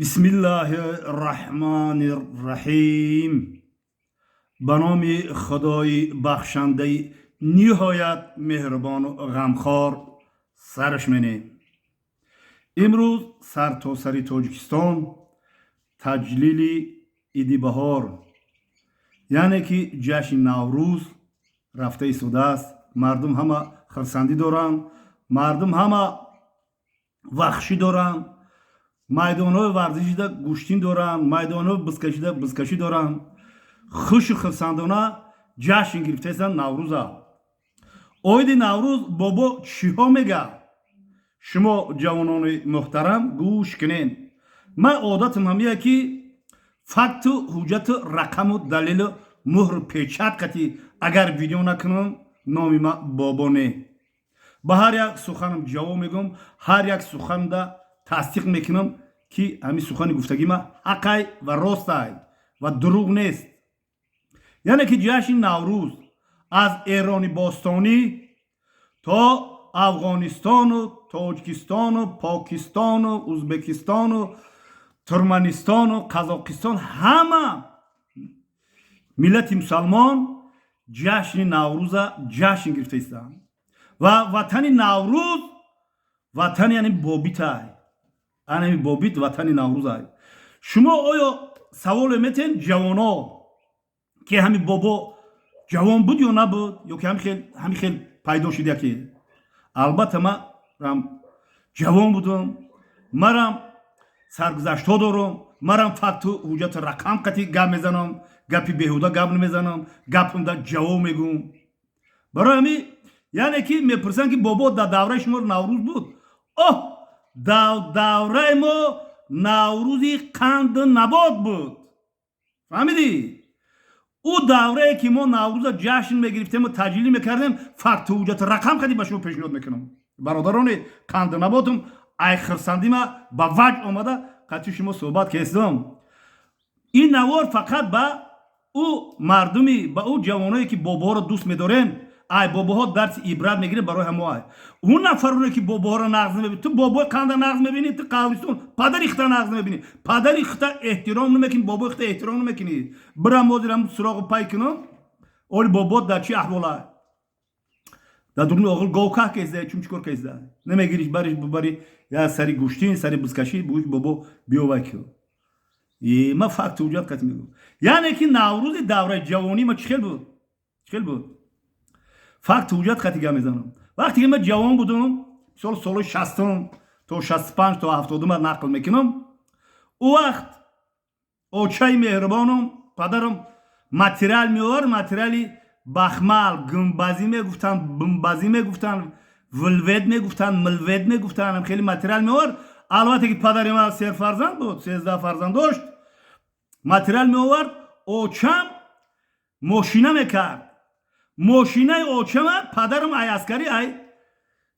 بسم الله الرحمن الرحیم. به نام خدای بخشنده نهایت مهربان و غمخوار سرش منه. امروز سر تا سری تاجیکستان تجلیل ایدی بهار یعنی که جشن نوروز رفته ایستاده است. مردم همه خرسندی دارند، مردم همه وحشی دارند، майдонҳои варзишида гӯштин доранд, майдонҳои бизкашида бизкашӣ доранд. хушу хурсандона ҷашн гирифтаистанд. наврӯза оиди наврӯз бобо чиҳо мегӯяд? шумо ҷавонони муҳтарам гӯш кунед. ман одатам ҳамия ки факту ҳуҷҷату рақаму далелу муҳру печаткати агар видео накунам номи ман бобо не. ба ҳар як суханам ҷавоб мегӯям, ҳар як суханда тасдиқ мекунам ки ҳамин сухани гуфтагӣ ма ҳаққай ва ростай ва дурӯғ нест. яъне ки ҷашни наврӯз аз эрони бостонӣ то афғонистону тоҷикистону покистону ӯзбекистону туркманистону қазоқистон ҳама миллати мусалмон ҷашни наврӯза ҷашн гирифта истанд. ва ватани наврӯз ватани яъне бобитай, анами бобит ватани наврӯз аст. шумо оё саволе метен ҷавоно ки ҳами бобо ҷавон буд ё набуд, ё ки ҳами хел пайдо шуда ки? албатта марам ҷавон будам, марам саргузаштҳо дорам, марам факту ҳуҷҷату рақам қати гап мезанам, гапи беҳуда гап намезанам, гапамда ҷавоб мегӯям. барои ҳамин яъне ки мепурсанд ки бобо дар давраи шумо наврӯз буд. оҳ, давраи мо наврӯзи қанду набот буд. фаҳмидӣ? ӯ даврае ки мо наврӯза ҷашн мегирифтему таҷлил мекардем, факту ҳуҷҷату рақам қади ба шумо пешниҳод мекунам. бародарони қанду наботам, ай хирсандима ба ваҷ омада қати шумо суҳбат кардам. ин навор фақат ба ӯ мардуми, ба ӯ ҷавоное ки боборо дӯст медорем, ай бобоҳо дарси ибрат мегирем барои ҳамо. ай он нафароне ки бобоҳоро нағз намебинӣ, ту бобои қанда нағз мебинӣ, ту қавлистон падари хита нағз мебинӣ, падари хита эҳтиром намекунӣ, бобои хита эҳтиром намекунӣ. бирам ҳозирам суроғу пай кунам, оли бобо дар чӣ аҳвол аст? дар дуруни оғил говкаҳ кездае, чум чӣ кор кезда? намегириш бариш бибари я сари гӯштин, сари бизкашӣ бигӯиш бобо биёвай ки. ман факту ҳуҷҷат қати мегӯям. яъне ки наврӯзи давраи ҷавонӣ ма чӣ хел буд? чӣ хел буд? факту ҳуҷҷат қати гап мезанам. вақте ки ман ҷавон будам, соли 60 то 65 то 70 нақл мекунам, ӯ вақт очаи меҳрубонам падарам материал меовард, материали бахмал, гумбазӣ мегуфтанд, бумбазӣ мегуфтанд, вилвед мегуфтанд, милвед мегуфтанд, хеле материал меовард. албатта ки падари ман 3 фарзанд буд, 13 фарзанд дошт. материал меовард, очам мошина мекард. мошинаи очама падарам ай аскарӣ ай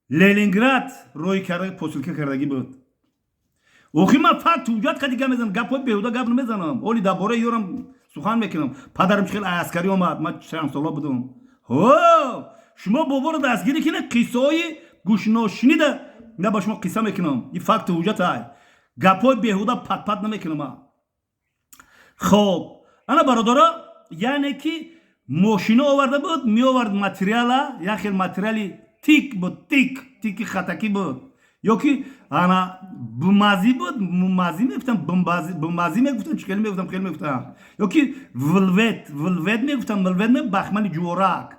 Ленинград роҳӣ карда посилка кардагӣ буд. охир ман факту ҳуҷҷат қади гап мезанам, гапҳои беҳуда гап намезанам. оли дар бораи ёрам сухан мекунам. падарам чӣ хел ай аскарӣ омад, ман чанд сола будам. шумо боборо дастгирӣ кунед, қиссаҳои гӯшношинида на ба шумо қисса мекунам. ин факту ҳуҷҷат ай, гапҳои беҳуда пат намекунам. хоб ана бародаро, яъне ки мошина оварда буд, меовард материала, як хел материали тик буд, тики хатакӣ буд, ё ки ана бумазӣ буд, мумазӣ мегуфтанд, бумазӣ мегуфтанд, чӣ хел мегуфтанд, хел мегуфтанд, ё ки вилвед мегуфтанд, милвед ме бахмали ҷуворак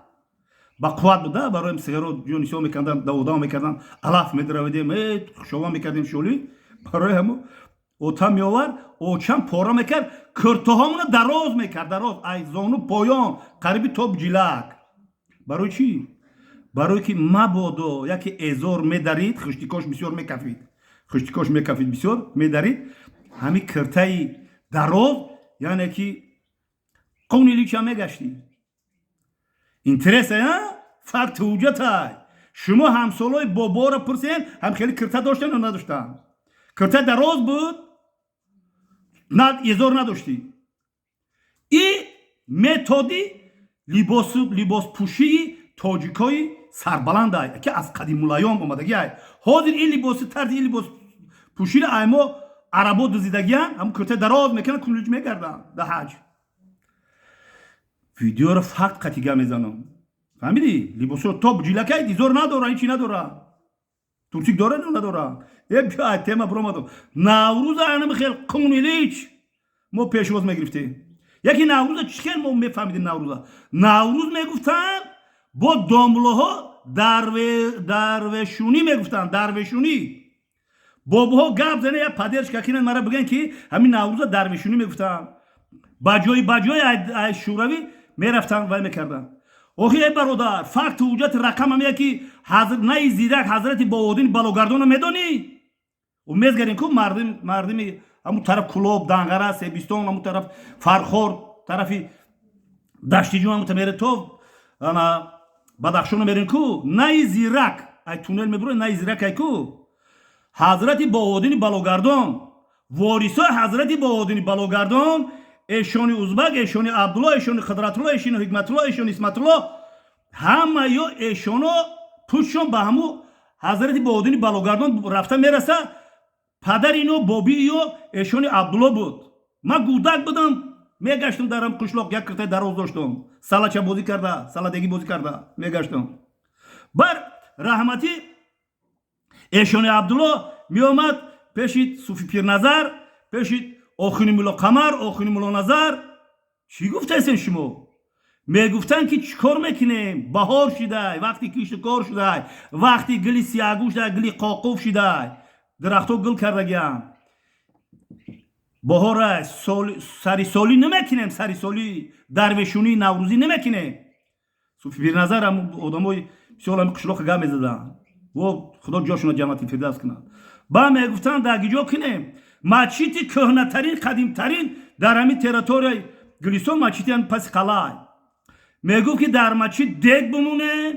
ба қувват буда. барои сигаро ҷонисиҳо мекарданд, даводао мекарданд, алаф медаравидем, хушова мекардем шӯлӣ. барои ҳамо ота меовард, очам пора мекард, куртаҳомона дароз мекард, дароз ай зону поён қариби то ҷилак. барои чӣ? барое ки мабодо яке эзор медарид, хуштикош бисёр мекафид, хуштикош мекафид, бисёр медарид, ҳамин куртаи дароз яъне ки қунилича мегашти. интересе факту ҳуҷҷатай. шумо ҳамсолои боборо пурсед, ҳам хеле курта доштанд ё надоштанд? курта дароз буд, на эзор надоштӣ. ин методи либоспӯшии тоҷикои сарбаланд ай ки аз қадимулайём омадагӣ ай. ҳозир ин либоси тарзи ин либоспӯширо ай мо عربو دزیدگیان هم کرته دراز میکنن کلوج میگردن در حج. ویدیو رو فقط قطیگه میزنم. فهمیدی؟ لیبوسو توپ جیلکه دیزور نداره هیچی نداره. تورتیک داره نه نداره. یه بیا تема برامدم. نوروز آنم خیلی کمونیلیچ ما پیشواز میگرفتیم. یکی نوروز چیکار ما میفهمیدیم نوروز میگفتن با داملوها درویشونی میگفتن درویشونی. باباها گپ زنه یا پدرش که کنن مرا بگن که همین نوروز درویشونی میگفتن. باجوی ای شوروی میرفتن و میکردن. اوخی برادر فقط وجود رقم هم یکی حضرت نای زیرک حضرت باودین بالوگردون میدونی و میزگرین کو مردمی همون طرف کلوب دانگره سیبیستون همون طرف فرخور طرفی دشتی جون همون میره تو انا بدخشون میرین کو نای زیرک ای تونل میبره نای زیرک ای کو حضرت باودین بالوگردون وارثا حضرت باودین بالوگردون ایشونی ازبک ایشونی عبدالله ایشونی خضرتالله ایشونی حکمتالله ایشونی اسمتالله همه یا ایشونو پوششون به همو حضرت باودین بالوگردون رفته میرسه پدر اینو بابی ایو ایشونی عبدالله بود من گودک بودم میگشتم درم قشلاق یک کرته دراز داشتم سالا بازی کرده سالا دیگی بازی کرده میگشتم بر رحمتی ایشونی عبدالله میومد پیشید صوفی پیر نظر پیشید آخونی مولا قمر آخونی مولا نظر چی گفته ایسن شما میگفتن که چیکار میکنیم بهار شده وقتی کشت کار شده وقتی گلی سیاگوش شده گلی قاقوف شده درختو گل کردگیم بهار سری سالی نمیکنیم سری سالی درویشونی نوروزی نمیکنیم صوفی پیر نظر هم آدمای بسیار هم قشلاق گم میزدن و خدا جاشون جماعتی فردوس کنه با میگفتن دگیجا کنیم مچیتی کهنه‌ترین قدیمترین در همین تریتوری گلیسون مچیتی هم پس قلعه میگفت که در مچیت دیگ بمونه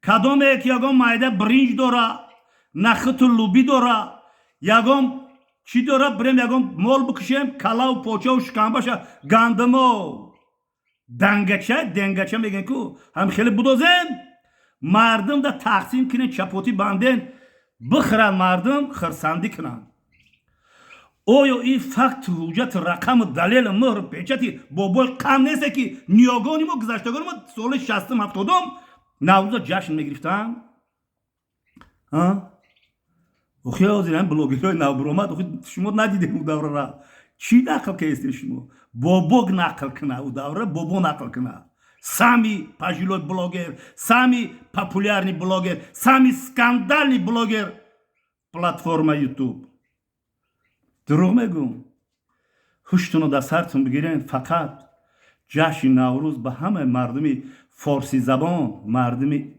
کدام یک یگام مایده برنج داره نخت و لوبی داره یگام چی داره بریم یگام مال بکشیم کلا و پوچه و شکمباشه گندمو دنگچه میگن که هم خیلی بدوزن مردم دا تقسیم کنن چپوتی باندن بخرن مردم خرسندی کنن اویا این فقط حجت رقم دلیل مهر پیچتی بابای کم نیست که نیاگانی ما گذشتگانی ما سال 60-70 نوروز جشن میگرفتن اوخی آزیران بلوگیرای نو برامد شما ندیده اون دوره را چی نقل که استید شما بابا نقل کنه اون دوره بابا نقل کنه سامی پاژیلوی بلوگر سامی پاپولярний بلوگر سامی скандальный بلوگر платформа یوتیوب دروغ میگم هوشتون در سرتون بگیرین فقط جشن نوروز به همه مردمی فارسی زبان مردمی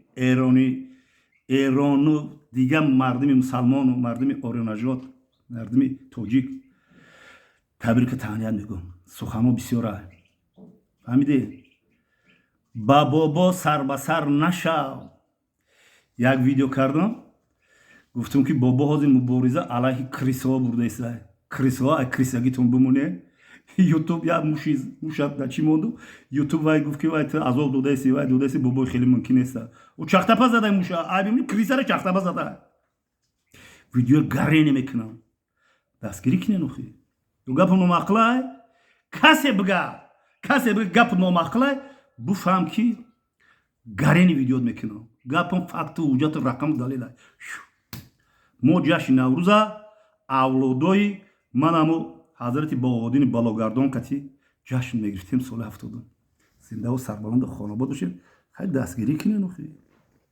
ایرانو دیگه مردمی مسلمان و مردمی آریانجات مردمی توجیک تبریک تهنیت میگم سخنو بسیاره فهمیدی با بابا سر به سر نشو یک ویدیو کردم گفتم که بابا هازی مبارزه علیه کریسا برده است کریسا کریساگیتون بمونه یوتیوب یا موشد در چی موندو یوتیوب وای گفت که وای عذاب دوده است بابا خیلی ممکن است و چختپا زده موشا آبیم کریسا رو چختپا زده ویدیو گاری نمیکنم دستگیری کنه نخی تو گپ نماقلای کسی بگه گپ نماقلای بفهم که گاری ویدیو میکنم گپم فقط وجود رقم دلیل ما جشن نوروز اولادای منمو حضرت باودین بالوگردون کتی جشن میگرفتیم سال 70 زنده و سربلند خانواده باشیم خیلی دستگیری کنه نخی